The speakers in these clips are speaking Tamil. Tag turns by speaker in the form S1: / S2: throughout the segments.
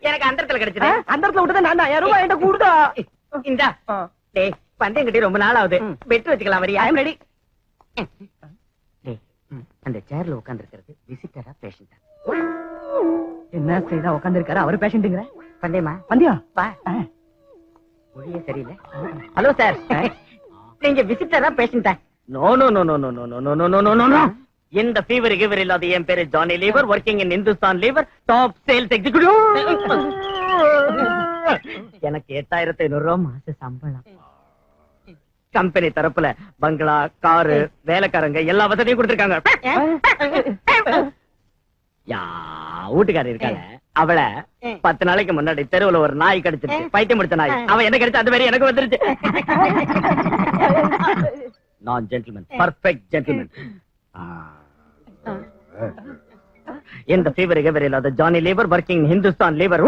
S1: எனக்கு அந்தரத்துல கிடைச்சது. அந்தரத்துல விட்டுதான் நான் ரூபாய் என்கிட்ட கூடுதா. இந்தா பந்தயம் கட்டி ரொம்ப நாள் ஆகுது. பெட்டு வச்சுக்கலாம் வரியா? ஐ அம் ரெடி. அந்த சேர்ல உட்கார்ந்து இருக்கிறது விசிட்டரா பேஷண்டா? என்ன செய்தா உட்கார்ந்து இருக்காரு அவரு பேஷண்ட்ங்கற? பந்தயமா? பந்தயம் பா. ஒளியே சரியில்லை. ஹலோ சார், நீங்க விசிட்டரா பேஷண்டா? No no no no no no no no no no no. இந்த ஃபீவர் கிவர் இல்லாத என் பேரு Johnny Lever, working in Hindustan Lever, top sales executive. எனக்கு 8500 ரூபாய் மாச சம்பளம். கம்பெனி தரப்புல பங்களா, காரு, வேலைக்காரங்க எல்லா வசதியும் கொடுத்திருக்காங்க. வீட்டுக்காரர் இருக்காங்க, அவளை 10 நாளைக்கு முன்னாடி தெருவுல ஒரு நாய் கடிச்சிருச்சு. பைத்தியம் முடிச்ச நாய். அவன் என்ன கடிச்சு அது மாதிரி எனக்கு வந்துருச்சு. நான் ஜென்டில்மேன், பர்ஃபெக்ட் ஜென்டில்மேன். இந்த ஃபீவர் கிவர் இல்லாத ஜானி லீவர், ஒர்க்கிங் ஹிந்துஸ்தான் லீவர்.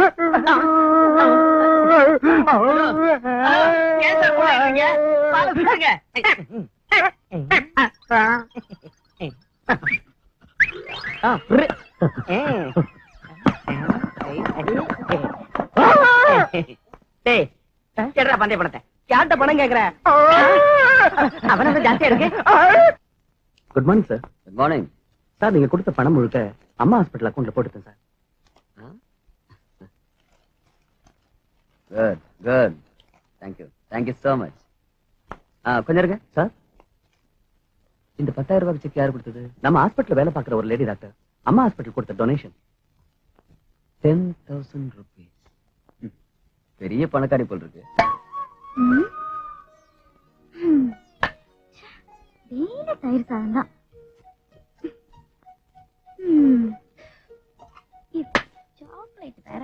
S1: பந்தய பணத்தை யார்கிட்ட பணம் கேக்குற? அவன ஜாஸ்தியா இருக்கு. Good morning sir. Good morning sir. நீங்க கொடுத்த பணம் முழுக்க அம்மா ஹாஸ்பிட்டல் அக்கௌண்ட்ல போட்டுட்டேன் சார். Good good. Thank you so much. கொஞ்சம் இருங்க சார். இந்த 10,000 ரூபாய் செக் யார் கொடுத்தது? நம்ம ஹாஸ்பிட்டல் வேலை பார்க்குற ஒரு லேடி டாக்டர் அம்மா ஹாஸ்பிட்டல் கொடுத்த டொனேஷன். 10,000 rupees. பெரிய பணக்காரி போல் இருக்கு.
S2: தயிர் சாதம் தான். சாக்லேட் வேற.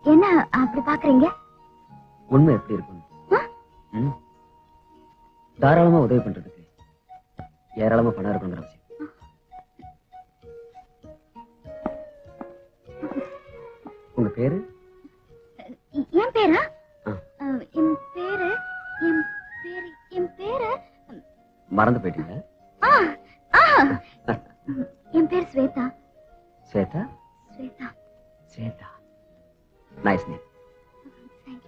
S2: என்ன அப்படி பாக்குறீங்க?
S1: உண்மை எப்படி இருக்கும்? தாராளமா உதவி பண்றதுக்கு ஏராளமா பணம் இருக்குங்கிற அவசியம். உங்க பேரு?
S2: என் பேரா? என் பேரு என் பேரு
S1: மறந்து போயிட்டீங்க?
S2: என் பேர் ஸ்வேதா.
S1: ஸ்வேதா?
S2: ஸ்வேதா.
S1: ஸ்வேதா. Nice name.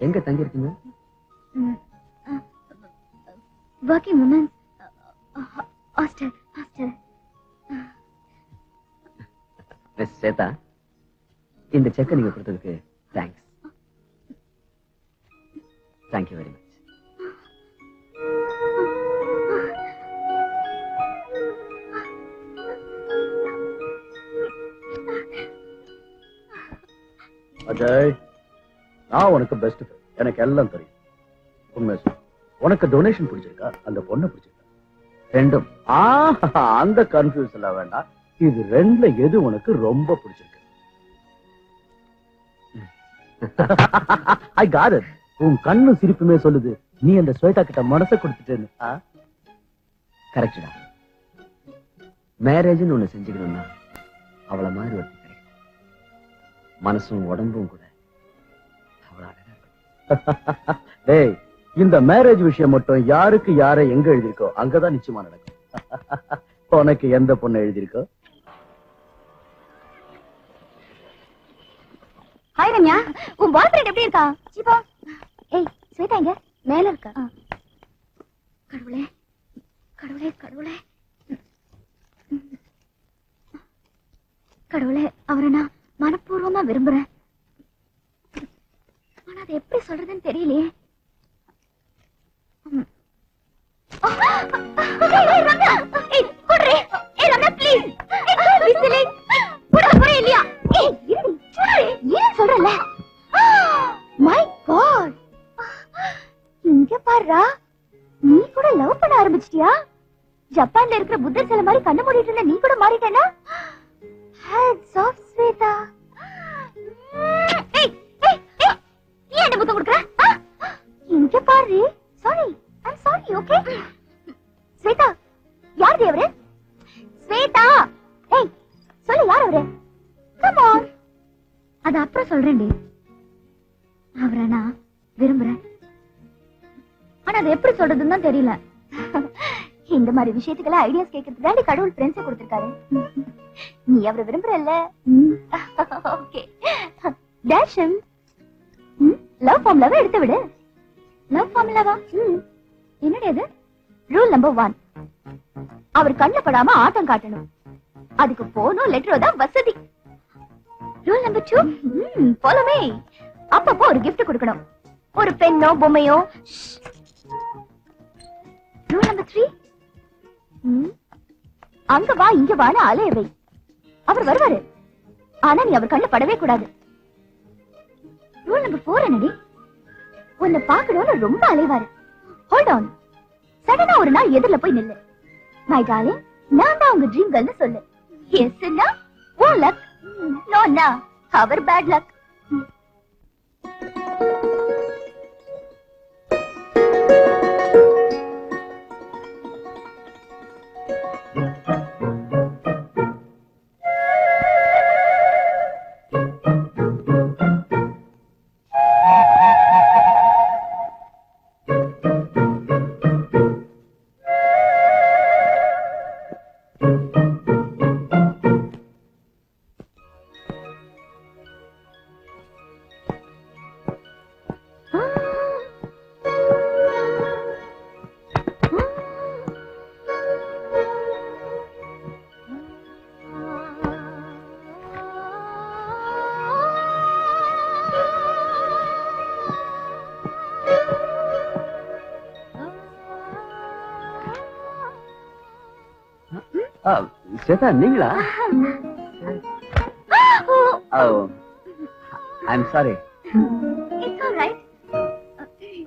S1: எங்க தங்கி இருக்கீங்க?
S2: Working woman hostel.
S1: Miss Shweta, இந்த செக் நீங்க கொடுத்ததுக்கு thanks. Thank you very much.
S3: Ajay, நான் உனக்கு பெஸ்ட் ஃப்ரெண்ட். எனக்கு எல்லாம் தெரியும். உண்மை சொல்லு, உனக்கு டொனேஷன் பிடிச்சிருக்கா, அந்த பொண்ணை பிடிச்சிருக்கா?
S1: ரெண்டும்.
S3: அந்த கன்ஃபியூஸ் எல்லாம் வேண்டாம். இது ரெண்டுல எது உனக்கு ரொம்ப பிடிச்சிருக்கு? I got it. உன் கண்ணு சிரிப்புமே சொல்லுது நீ அந்த ஸ்வேதா கிட்ட மனசை கொடுத்துட்டேன்னு.
S1: கரெக்டா. மேரேஜ்னு ஒண்ணு செஞ்சுக்கணும்னா அவளை மாதிரி ஒரு கிடைக்கும். மனசும் உடம்பும் கூட
S3: டேய், இந்த மேரேஜ் விஷயம் மட்டும் யாருக்கு யாரை எங்க எழுதிருக்கோ அங்கதான் நிச்சயமா நடக்கும். உனக்கு எந்த பொண்ணு எழுதிருக்கோ?
S2: ஹாய் ரம்யா, உன் பாய் ஃப்ரெண்ட் எப்படி இருக்கா? சீபா. ஏய் ஸ்வேதா எங்க? மேல இருக்கா. கடவுளே கடவுளே கடவுளே கடவுளே, அவரை நான் மனப்பூர்வமா விரும்புறேன். ஆனா அதை எப்படி சொல்றதுன்னு தெரியலையே. சொல்றல கார்ட்டூன்ல இருக்கிற புத்தர் சிலை மாதிரி கண்ணு மூடிட்டு இருந்த நீ கூட மாறிட்டேனா? Hats off Shweta. ஏய் ஏய் ஏய் நீ என்ன முத்தம் கொடுக்கற? இங்க பாரு. Sorry, I am sorry. Okay Shweta, யார் தேவரே? ஸ்வேதா, ஏய் சொல்லு யார் அவரு? Come on. அது அப்புறம் சொல்றேன்டி. அவரை நான் விரும்புறேன். ஆனா அது எப்படி சொல்றதுன்னு தான் தெரியல. இந்த மாதிரி விஷயத்துக்கெல்லாம் ஐடியாஸ் கேட்கறதுக்கு கடவுள் ஃப்ரெண்ட்ஸை கொடுத்திருக்காரு. நீ அவரை விரும்புறல்ல? ஓகே. டேஷன் லவ் ஃபார்முலாவை எடுத்து விடு. லவ் ஃபார்முலாவா? என்னடி அது? ரூல் நம்பர் 1, அவர் கண்ணுல படாம ஆட்டம் காட்டணும். அதுக்கு போனும் லெட்டரோ தான் வசதி. Rule number 2, follow me. அப்பப்போ ஒரு gift கொடுக்கணும். ஒரு பெண்ணோ பொம்மையோ. ரூல் நம்பர் 3, அங்க வா இங்க வான்னு அலையவை. அவர் வருவாரு, ஆனா நீ அவர் கண்ணுல படவே கூடாது. ரூல் நம்பர் 4 என்னடி? உன்னை பாக்கணும்னு ரொம்ப அலைவாரு. Hold on. சடனா ஒரு நாள் எதிரில போய் நில்லு. மை டார்லிங், நான் தான் உங்க ட்ரீம் கேர்ள்னு சொல்லு. எஸ்னா ஓ லக், நோனா அவர் பேட் லக்.
S3: ஸ்வேதா, நீங்களா? I'm sorry.
S2: It's alright.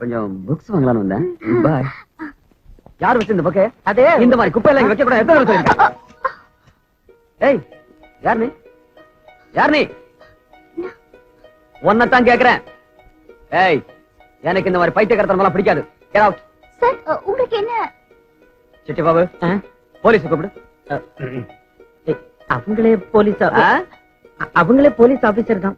S3: கொஞ்சம் புக்ஸ் வாங்கலாம்னு வந்தேன். பாய். யார் வச்சு இந்த பக்கம்? அதே இந்த மாதிரி குப்பை எல்லாம் வைக்க கூடாது. எத்தனை தடவை சொல்லிருக்கேன்? ஏய், யார் நீ? யார் நீ? ஒன்னதான் கேக்குறேன். ஏய், எனக்கு இந்த மாதிரி பைத்தியக்காரத்தனமெல்லாம் பிடிக்காது. Get out.
S2: சார், உங்களுக்கு என்ன?
S3: சிட்டி பாபு, போலீஸ் கூப்பிடு.
S1: அவங்களே போலீஸ் அவங்களே போலீஸ் ஆபீசர் தான்.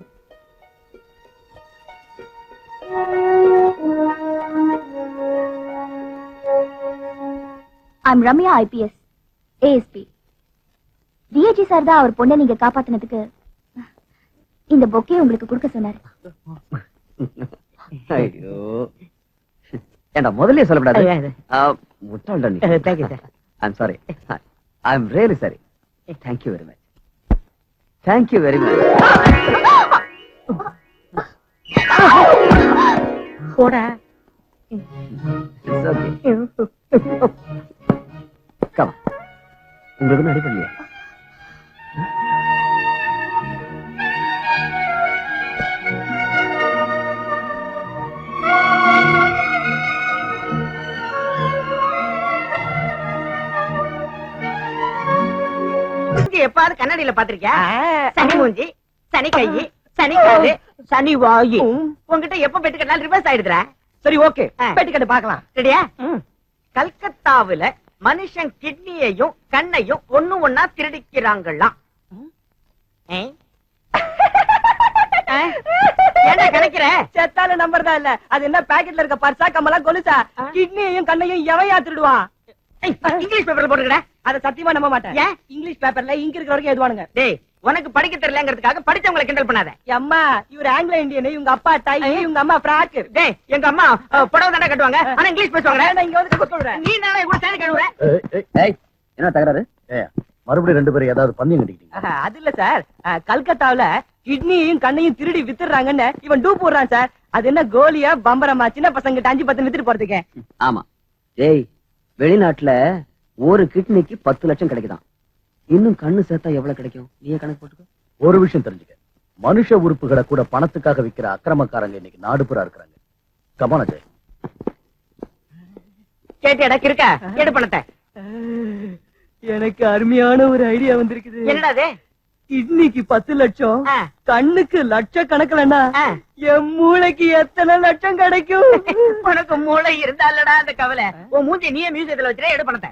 S2: I'm Ramya, IPS, ASP. DAG sir தான் அவர் பொண்ணை நீங்க காப்பாத்தினதுக்கு இந்த பொக்கே உங்களுக்கு கொடுக்க சொன்னாரு.
S3: ஐயோ, ஏண்டா முதல்லயே சொல்லக்கூடாது. முட்டாள்டா நீ.
S1: Thank you sir.
S3: I'm sorry. I'm really sorry. Thank you very much. Thank you very much.
S1: போடா.
S3: It's okay. கம். உங்களுக்கு அடிப்படலையா?
S1: எப்பாவது கண்ணாடியில பாத்திருக்கியா? சனி மூஞ்சி, சனி கை, சனி காலு, சனி வாயு. உங்ககிட்ட எப்ப பெட்டு கட்டினாலும் ரிவர்ஸ் ஆயிடுதுற. சரி, ஓகே, பெட்டு கட்டு பாக்கலாம். ரெடியா? கல்கத்தாவுல மனுஷன் கிட்னியையும் கண்ணையும் ஒண்ணா திருடிக்கிறாங்களாம். என்ன கணக்கிற? செத்தால நம்பர் தான் இல்ல. அது என்ன பாக்கெட்ல இருக்க பர்சா கம்மலா கொலுசா? கிட்னியையும் கண்ணையும் எவையா திருடுவான்? இங்கிலீஷ் பேப்பர்ல போட்டுக்கற. அத சத்தியமா நம்ப மாட்டேன். ஏன்? இங்கிலீஷ் பேப்பர்ல இங்க இருக்கிற வரைக்கும் எதுவானுங்க. டேய், உனக்கு படிக்க தெரியலங்கிறதுக்காக படிச்சவங்களை கிண்டல் பண்ணாத. அம்மா, இவர் ஆங்கிலோ இந்தியன், இவங்க அப்பா டை, இவங்க அம்மா ஃப்ராக். டேய், எங்க அம்மா புடவை தானே கட்டுவாங்க, ஆனா இங்கிலீஷ் பேசுவாங்க. நான் இங்க வந்து கத்து சொல்றேன். நீ நானே கூட சேனை கழுவுற.
S3: ஏய், என்ன தகராறு? மறுபடியும் ரெண்டு பேரும் ஏதாவது பந்தயம் கட்டிக்கிட்டீங்க?
S1: அது இல்ல சார், கல்கத்தாவுல கிட்னியையும் கண்ணையும் திருடி வித்துறாங்கன்னு இவன் டூ போடுறான் சார். அது என்ன கோலியா பம்பரமா சின்ன பசங்க 5-10 வித்துட்டு போறதுக்கு?
S3: ஆமா. ஏய், வெளிநாட்டுல ஒரு கிட்னிக்கு 10 லட்சம் கிடைக்குதான். இன்னும் கண்ணு சேர்த்தா எவ்வளவு கிடைக்கும்? நீயே கணக்கு போட்டுக்கோ. ஒரு விஷயம் தெரிஞ்சுக்க, மனுஷ உறுப்புகளை கூட பணத்துக்காக விக்கிற அக்கிரமக்காரங்க இன்னைக்கு நாடுபுறா இருக்கிறாங்க. கமான ஜெய்.
S1: கேட்டியடா கிறுக்க, எடு பணத்தை. எனக்கு அருமையான ஒரு ஐடியா வந்திருக்குது.
S4: என்னடா
S1: கிட்னிக்கு 10 லட்சம், கண்ணுக்கு லட்சக்கணக்கிலண்ணா, என் மூளைக்கு எத்தனை லட்சம் கிடைக்கும்?
S4: உனக்கு மூளை இருந்தாலடா அந்த கவலை. உன் மூஞ்சி நீயே மியூசியத்துல வச்சுட்டு எடு பணத்தை.